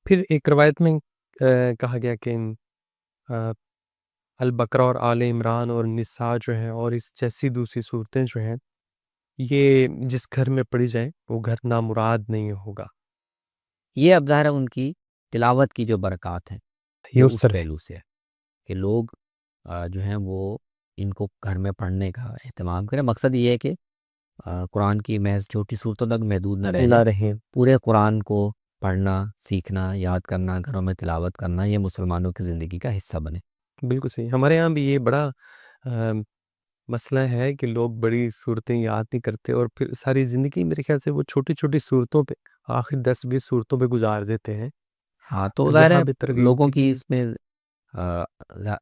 پھر ایک روایت میں کہا گیا کہ آ، البقرہ اور آل عمران اور نساء جو ہیں اور اس جیسی دوسری صورتیں جو ہیں، یہ جس گھر میں پڑھی جائیں وہ گھر نامراد نہیں ہوگا۔ یہ اب ظاہر ہے ان کی تلاوت کی جو برکات ہیں یہ یہ اس اس طرح ہے۔ پہلو سے ہے کہ لوگ جو ہیں وہ ان کو گھر میں پڑھنے کا اہتمام کریں۔ مقصد یہ ہے کہ قرآن کی محض چھوٹی صورتوں تک محدود نہ رہ نہ جائے، رہیں۔ پورے قرآن کو پڑھنا، سیکھنا، یاد کرنا، گھروں میں تلاوت کرنا یہ مسلمانوں کی زندگی کا حصہ بنے۔ بالکل صحیح۔ ہمارے یہاں بھی یہ بڑا مسئلہ ہے کہ لوگ بڑی صورتیں یاد نہیں کرتے اور پھر ساری زندگی میرے خیال سے وہ چھوٹی چھوٹی صورتوں پہ، آخر 10-20 صورتوں پہ گزار دیتے ہیں۔ ہاں تو تو ظاہر یہاں ہے بھی ترغیب لوگوں تھی کی کہ اس میں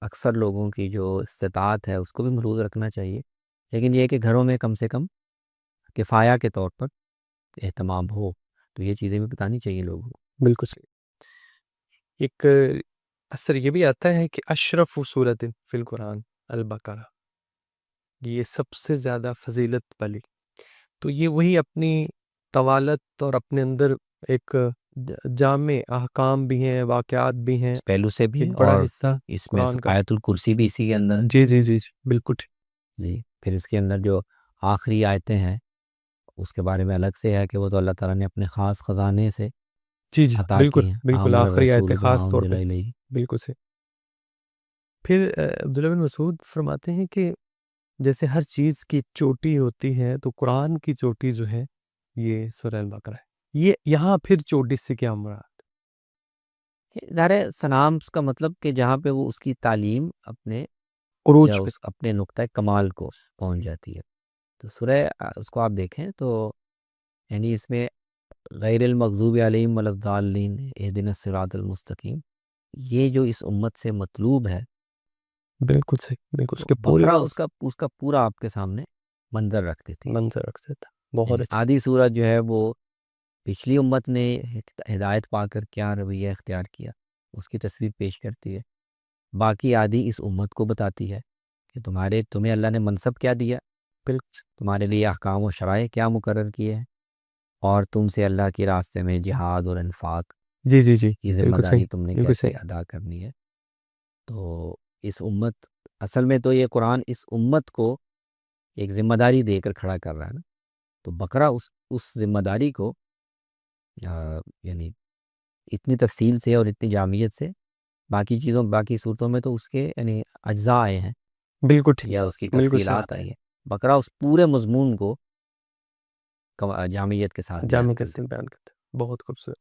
اکثر لوگوں کی جو استطاعت ہے اس کو بھی محدود رکھنا چاہیے، لیکن یہ ہے کہ گھروں میں کم سے کم کفایہ کے طور پر اہتمام ہو، تو یہ چیزیں بھی بتانی چاہیے لوگوں کو۔ بالکل صحیح۔ ایک اثر یہ بھی آتا ہے کہ اشرف صورت فی القرآن البقرہ، یہ سب سے زیادہ فضیلت والی، تو یہ وہی اپنی طوالت اور اپنے اندر ایک جامع احکام بھی ہیں، واقعات بھی ہیں، اس پہلو سے بھی، ایک بڑا اور حصہ اس میں قرآن کا۔ آیت الکرسی بھی اسی کے اندر ہے۔ جی جی جی جی، بالکل ٹھیک۔ جی پھر اس کے اندر جو آخری آیتیں ہیں اس کے بارے میں الگ سے ہے کہ وہ تو اللہ تعالیٰ نے اپنے خاص خزانے سے جی جی عطا بالکل کی ہیں۔ بالکل، آمن آخری آیت الرسول بما خاص طور انزل پہ، الیہ۔ بالکل صحیح۔ پھر عبداللہ بن مسعود فرماتے ہیں کہ جیسے ہر چیز کی چوٹی ہوتی ہے تو قرآن کی چوٹی جو ہے یہ سورہ البقرہ ہے۔ یہ یہاں پھر چوٹی سے کیا مراد؟ ظاہر ہے سنامس کا مطلب کہ جہاں پہ وہ اس کی تعلیم اپنے یا عروج پہ۔ اس اپنے نقطہ کمال کو پہنچ جاتی ہے۔ تو سورہ اس کو آپ دیکھیں تو یعنی اس میں غیر المغضوب علیہم ولا الضالین اہدنا الصراط المستقیم، یہ جو اس امت سے مطلوب ہے، بالکل صحیح، بالکل اس تو کے پورے بقرہ اس کا پورا آپ کے سامنے منظر رکھ دیتی ہے۔ منظر رکھ دیتا، بہت یعنی اچھا۔ آدھی صورت جو ہے وہ پچھلی امت نے ہدایت پا کر کیا رویہ اختیار کیا اس کی تصویر پیش کرتی ہے، باقی آدھی اس امت کو بتاتی ہے کہ تمہیں اللہ نے منصب کیا دیا، بالکل تمہارے لیے احکام و شرائع کیا مقرر کیے ہیں، اور تم سے اللہ کے راستے میں جہاد اور انفاق جی جی جی، کی ذمہ بالکل صحیح، داری تم نے بالکل کیسے صحیح۔ ادا کرنی ہے۔ تو اس امت، اصل میں تو یہ قرآن اس امت کو ایک ذمہ داری دے کر کھڑا کر رہا ہے نا، تو بقرہ اس ذمہ داری کو یعنی اتنی تفصیل سے اور اتنی جامعیت سے، باقی صورتوں میں تو اس کے یعنی اجزاء آئے ہیں بالکل ٹھیک، یا اس کی بالکل صحیح، تفصیلات آئی ہیں، بقرہ اس پورے مضمون کو جامعیت کے ساتھ بیان جامع کر کثیر بیان کرتے ہیں، بہت خوبصورت۔